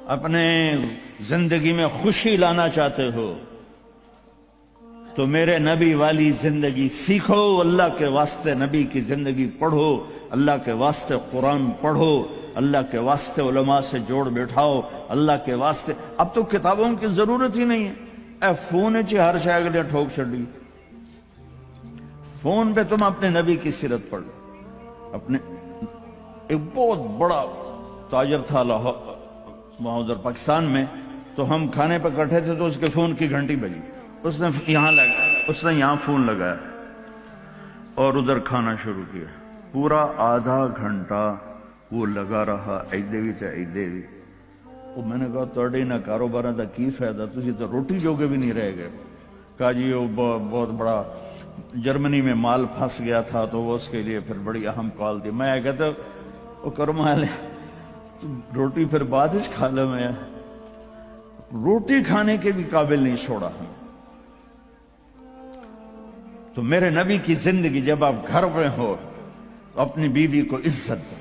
اپنے زندگی میں خوشی لانا چاہتے ہو تو میرے نبی والی زندگی سیکھو، اللہ کے واسطے نبی کی زندگی پڑھو، اللہ کے واسطے قرآن پڑھو، اللہ کے واسطے علماء سے جوڑ بیٹھاؤ، اللہ کے واسطے۔ اب تو کتابوں کی ضرورت ہی نہیں ہے، اے فون چی ہر شے کے لیے ٹھوک چھڑی، فون پہ تم اپنے نبی کی سیرت پڑھ لو۔ اپنے ایک بہت بڑا تاجر تھا وہاں ادھر پاکستان میں، تو ہم کھانے پہ کٹھے تھے تو اس کے فون کی گھنٹی بجی، اس نے یہاں فون لگایا اور ادھر کھانا شروع کیا۔ پورا آدھا گھنٹہ وہ لگا رہا، ایدے بھی تے ایدے بھی۔ میں نے کہا توڑے نہ کاروبار دا کی فائدہ، تسی تو روٹی جوگے بھی نہیں رہ گئے۔ کہا جی وہ بہت بڑا جرمنی میں مال پھنس گیا تھا تو وہ اس کے لیے پھر بڑی اہم کال دی۔ میں کہتا وہ کرما لے روٹی پھر بعد ہی کھا لے، میں روٹی کھانے کے بھی قابل نہیں چھوڑا ہم۔ تو میرے نبی کی زندگی، جب آپ گھر میں ہو تو اپنی بیوی کو عزت دے،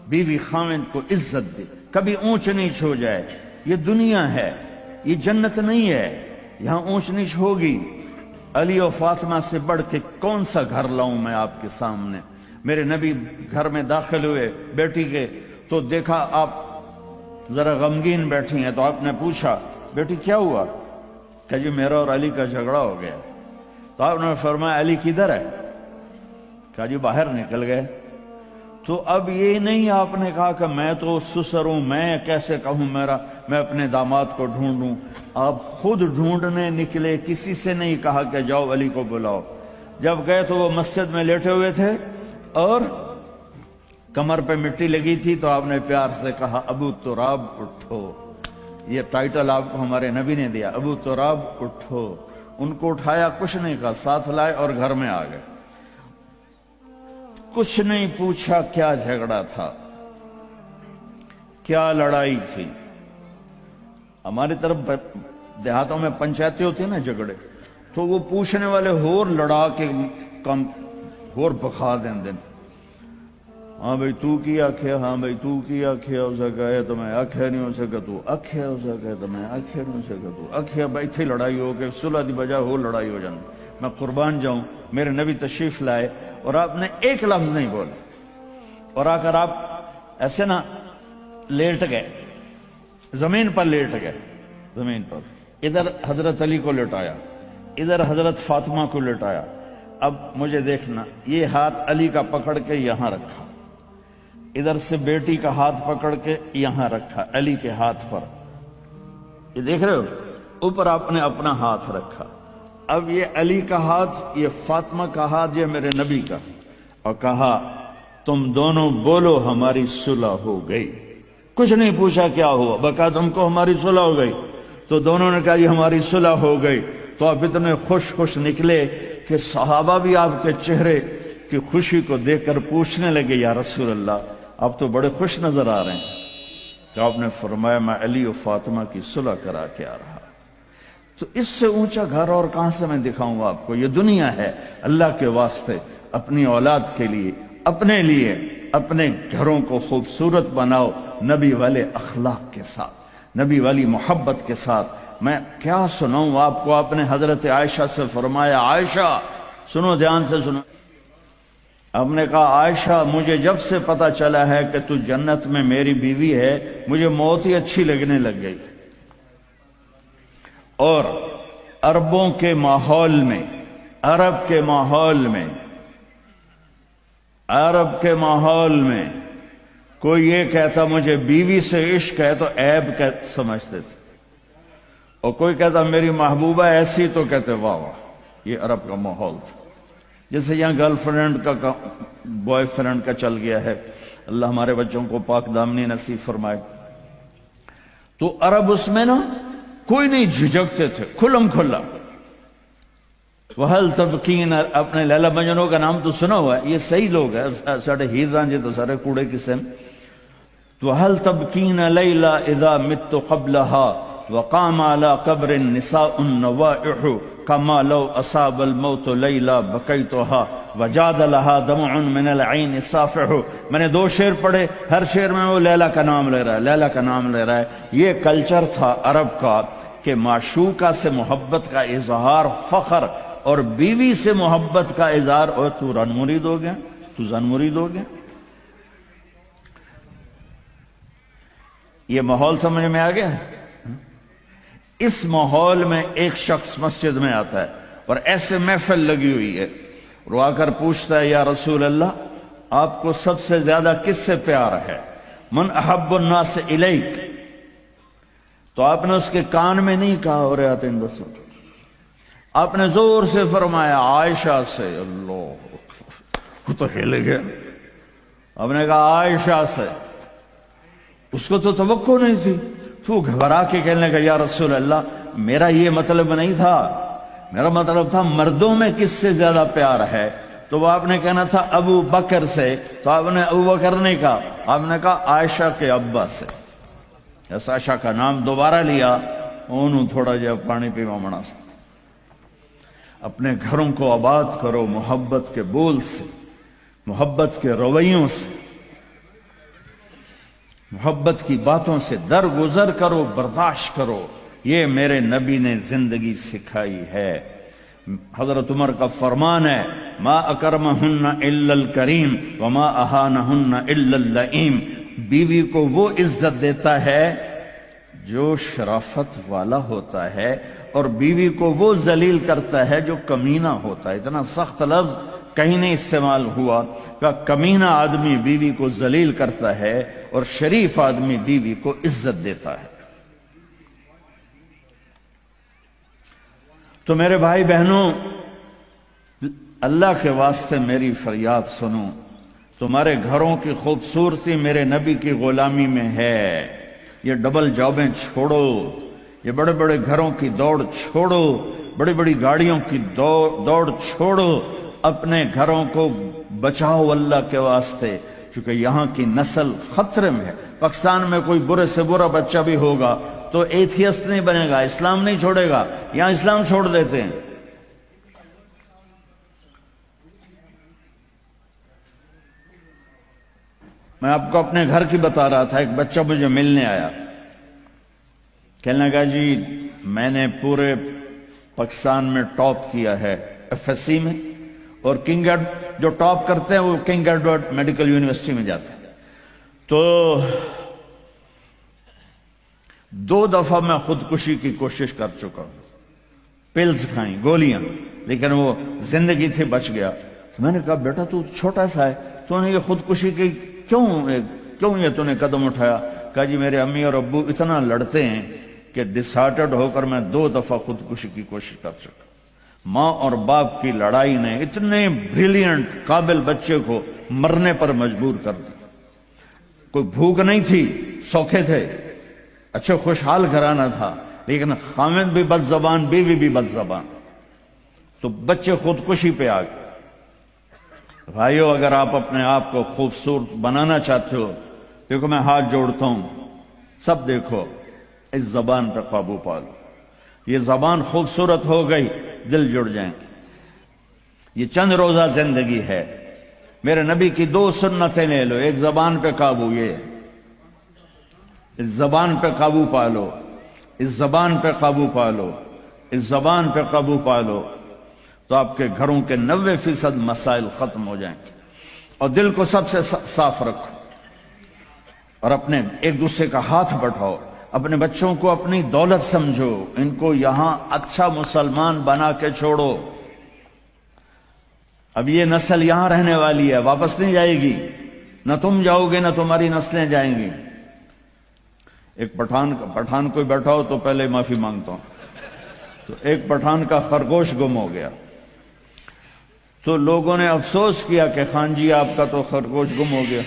بیوی خاوند کو عزت دے، کبھی اونچ نیچ ہو جائے۔ یہ دنیا ہے، یہ جنت نہیں ہے، یہاں اونچ نیچ ہوگی۔ علی و فاطمہ سے بڑھ کے کون سا گھر لاؤں میں آپ کے سامنے؟ میرے نبی گھر میں داخل ہوئے بیٹی کے تو دیکھا آپ ذرا غمگین بیٹھی ہیں، تو آپ نے پوچھا بیٹی کیا ہوا؟ کہ جی میرا اور علی کا جھگڑا ہو گیا۔ تو آپ نے فرمایا علی کدھر ہے؟ کہا جی باہر نکل گئے۔ تو اب یہ نہیں آپ نے کہا کہ میں تو سسر ہوں، میں کیسے کہوں میں اپنے داماد کو ڈھونڈوں۔ آپ خود ڈھونڈنے نکلے، کسی سے نہیں کہا کہ جاؤ علی کو بلاؤ۔ جب گئے تو وہ مسجد میں لیٹے ہوئے تھے اور کمر پہ مٹی لگی تھی، تو آپ نے پیار سے کہا ابو تراب اٹھو۔ یہ ٹائٹل آپ کو ہمارے نبی نے دیا، ابو تراب اٹھو۔ ان کو اٹھایا، کچھ نہیں کہا، ساتھ لائے اور گھر میں آ گئے۔ کچھ نہیں پوچھا کیا جھگڑا تھا، کیا لڑائی تھی۔ ہماری طرف دیہاتوں میں پنچایتیں ہوتی ہیں نا جھگڑے، تو وہ پوچھنے والے ہور لڑا کے کم ہور بخا دیں دن۔ ہاں بھئی تو کی آکھیا، ہاں بھئی تو کی آکھیا، اسے کہے تو میں آکھیا نہیں ہو سکا، تو آکھیا، اسے کہے تو میں آکھیا نہیں ہو سکا، تو آکھیا۔ بھائی تھی لڑائی ہو کے صلح دی بجائے ہو لڑائی ہو جاندی۔ میں قربان جاؤں، میرے نبی تشریف لائے اور آپ نے ایک لفظ نہیں بولے، اور آ کر آپ ایسے نا لیٹ گئے، زمین پر لیٹ گئے، زمین پر۔ ادھر حضرت علی کو لٹایا، ادھر حضرت فاطمہ کو لٹایا۔ اب مجھے دیکھنا، یہ ہاتھ علی کا پکڑ کے یہاں رکھا، ادھر سے بیٹی کا ہاتھ پکڑ کے یہاں رکھا علی کے ہاتھ پر، یہ دیکھ رہے ہو، اوپر آپ نے اپنا ہاتھ رکھا۔ اب یہ علی کا ہاتھ، یہ فاطمہ کا ہاتھ، یہ میرے نبی کا، اور کہا تم دونوں بولو ہماری صلح ہو گئی۔ کچھ نہیں پوچھا کیا ہوا، بکا تم کو ہماری صلح ہو گئی۔ تو دونوں نے کہا یہ ہماری صلح ہو گئی۔ تو آپ اتنے خوش نکلے کہ صحابہ بھی آپ کے چہرے کی خوشی کو دیکھ کر پوچھنے لگے یا رسول اللہ آپ تو بڑے خوش نظر آ رہے ہیں۔ تو آپ نے فرمایا میں علی و فاطمہ کی صلح کرا کے آ رہا۔ تو اس سے اونچا گھر اور کہاں سے میں دکھاؤں آپ کو؟ یہ دنیا ہے، اللہ کے واسطے اپنی اولاد کے لیے، اپنے لیے، اپنے گھروں کو خوبصورت بناؤ نبی والے اخلاق کے ساتھ، نبی والی محبت کے ساتھ۔ میں کیا سناؤں آپ کو؟ آپ نے حضرت عائشہ سے فرمایا عائشہ سنو، دھیان سے سنو۔ آپ نے کہا عائشہ مجھے جب سے پتا چلا ہے کہ تو جنت میں میری بیوی ہے، مجھے موت ہی اچھی لگنے لگ گئی۔ اور عربوں کے ماحول میں، عرب کے ماحول میں کوئی یہ کہتا مجھے بیوی سے عشق ہے تو عیب سمجھتے تھے، اور کوئی کہتا میری محبوبہ ایسی تو کہتے واہ واہ۔ یہ عرب کا ماحول تھا، جیسے یہاں گرل فرینڈ کا بوائے فرینڈ کا چل گیا ہے۔ اللہ ہمارے بچوں کو پاک دامنی نصیب فرمائے۔ تو عرب اس میں نا کوئی نہیں جھجکتے تھے، کھلم کھلا۔ وَهَلْ تَبْكِينَ، اپنے لیلا مجنوں کا نام تو سنا ہوا ہے، یہ صحیح لوگ ہیں، ساڑھے ہیر رانجے تو سارے کوڑے قسم۔ وَهَلْ تَبْكِينَ لَيْلَا إِذَا مِتُّ قَبْلَهَا وَقَامَ عَلَى قَبْرٍ نِسَاءٌ نَوَائِحُ كَمَا لَوْ أَصَابَ الْمَوْتُ لَيْلَا بَكَيْتُهَا وجاد لہا دمع من العین صافح، میں نے 2 شعر پڑھے، ہر شعر میں وہ لیلا کا نام لے رہا ہے، لیلا کا نام لے رہا ہے۔ یہ کلچر تھا عرب کا کہ معشوقہ سے محبت کا اظہار فخر، اور بیوی سے محبت کا اظہار، اور تو رن مرید ہو گیا، تو زن مرید ہو گیا۔ یہ ماحول سمجھ میں آ گیا؟ اس ماحول میں ایک شخص مسجد میں آتا ہے اور ایسے محفل لگی ہوئی ہے، اور آ کر پوچھتا ہے یا رسول اللہ آپ کو سب سے زیادہ کس سے پیار ہے؟ من احب الناس الیک۔ تو آپ نے اس کے کان میں نہیں کہا اور آتے دسو، آپ نے زور سے فرمایا عائشہ سے۔ اللہ، وہ تو ہل گیا۔ آپ نے کہا عائشہ سے، اس کو تو توقع نہیں تھی، تو گھبرا کے کہنے لگا یا رسول اللہ میرا یہ مطلب نہیں تھا، میرا مطلب تھا مردوں میں کس سے زیادہ پیار ہے؟ تو وہ آپ نے کہنا تھا ابو بکر سے، تو آپ نے ابو بکر نہیں کہا، آپ نے کہا عائشہ کے ابا سے۔ اس عائشہ کا نام دوبارہ لیا، انہوں تھوڑا جا پانی پیوا مناسب۔ اپنے گھروں کو آباد کرو محبت کے بول سے، محبت کے رویوں سے، محبت کی باتوں سے درگزر کرو، برداشت کرو۔ یہ میرے نبی نے زندگی سکھائی ہے۔ حضرت عمر کا فرمان ہے ما اکرمہن الا الکریم وما اہانہن الا اللئیم۔ بیوی کو وہ عزت دیتا ہے جو شرافت والا ہوتا ہے، اور بیوی کو وہ ذلیل کرتا ہے جو کمینہ ہوتا ہے۔ اتنا سخت لفظ کہیں نہیں استعمال ہوا کہ کمینہ آدمی بیوی کو ذلیل کرتا ہے اور شریف آدمی بیوی کو عزت دیتا ہے۔ تو میرے بھائی بہنوں، اللہ کے واسطے میری فریاد سنو، تمہارے گھروں کی خوبصورتی میرے نبی کی غلامی میں ہے۔ یہ ڈبل جابیں چھوڑو، یہ بڑے بڑے گھروں کی دوڑ چھوڑو، بڑی بڑی گاڑیوں کی دوڑ چھوڑو، اپنے گھروں کو بچاؤ اللہ کے واسطے، کیونکہ یہاں کی نسل خطرے میں ہے۔ پاکستان میں کوئی برے سے برا بچہ بھی ہوگا تو ایتھیسٹ نہیں بنے گا، اسلام نہیں چھوڑے گا، یہاں اسلام چھوڑ دیتے ہیں۔ میں آپ کو اپنے گھر کی بتا رہا تھا، ایک بچہ مجھے ملنے آیا، کہنے لگا جی میں نے پورے پاکستان میں ٹاپ کیا ہے ایف ایس سی میں، اور کنگ جو ٹاپ کرتے ہیں وہ کنگ ایڈورڈ میڈیکل یونیورسٹی میں جاتے ہیں۔ تو 2 دفعہ میں خودکشی کی کوشش کر چکا ہوں، پلز کھائیں، گولیاں، لیکن وہ زندگی تھی بچ گیا۔ میں نے کہا بیٹا تو چھوٹا سا ہے، تو نے یہ خودکشی کی کیوں یہ تو نے قدم اٹھایا؟ کہا جی میرے امی اور ابو اتنا لڑتے ہیں کہ ڈسہارٹڈ ہو کر میں 2 دفعہ خودکشی کی کوشش کر چکا۔ ماں اور باپ کی لڑائی نے اتنے بریلینٹ قابل بچے کو مرنے پر مجبور کر دیا۔ کوئی بھوک نہیں تھی، سوکھے تھے، اچھا خوشحال گھرانہ تھا، لیکن خامد بھی بد زبان، بیوی بھی بد زبان، تو بچے خودکشی پہ آ گئے۔ بھائیو اگر آپ اپنے آپ کو خوبصورت بنانا چاہتے ہو، دیکھو میں ہاتھ جوڑتا ہوں، سب دیکھو، اس زبان پہ قابو پالو۔ یہ زبان خوبصورت ہو گئی، دل جڑ جائیں۔ یہ چند روزہ زندگی ہے، میرے نبی کی 2 سنتیں لے لو، ایک زبان پہ قابو، یہ اس زبان پہ قابو پالو، اس زبان پہ قابو پالو، اس زبان پہ قابو پالو، تو آپ کے گھروں کے 90% مسائل ختم ہو جائیں گے۔ اور دل کو سب سے صاف رکھو، اور اپنے ایک دوسرے کا ہاتھ بٹھاؤ، اپنے بچوں کو اپنی دولت سمجھو، ان کو یہاں اچھا مسلمان بنا کے چھوڑو۔ اب یہ نسل یہاں رہنے والی ہے، واپس نہیں جائے گی، نہ تم جاؤ گے نہ تمہاری نسلیں جائیں گی۔ ایک پٹھان کوئی بیٹھا ہو تو پہلے معافی مانگتا ہوں، تو ایک پٹھان کا خرگوش گم ہو گیا، تو لوگوں نے افسوس کیا کہ خان جی آپ کا تو خرگوش گم ہو گیا۔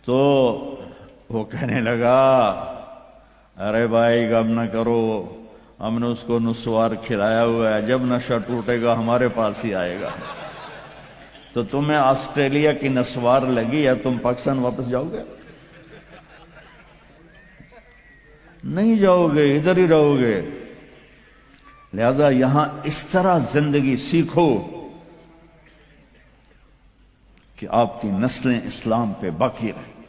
تو وہ کہنے لگا ارے بھائی غم نہ کرو، ہم نے اس کو نسوار کھلایا ہوا ہے، جب نشہ ٹوٹے گا ہمارے پاس ہی آئے گا۔ تو تمہیں آسٹریلیا کی نسوار لگی ہے، تم پاکستان واپس جاؤ گے؟ نہیں جاؤ گے، ادھر ہی رہو گے۔ لہذا یہاں اس طرح زندگی سیکھو کہ آپ کی نسلیں اسلام پہ باقی رہیں۔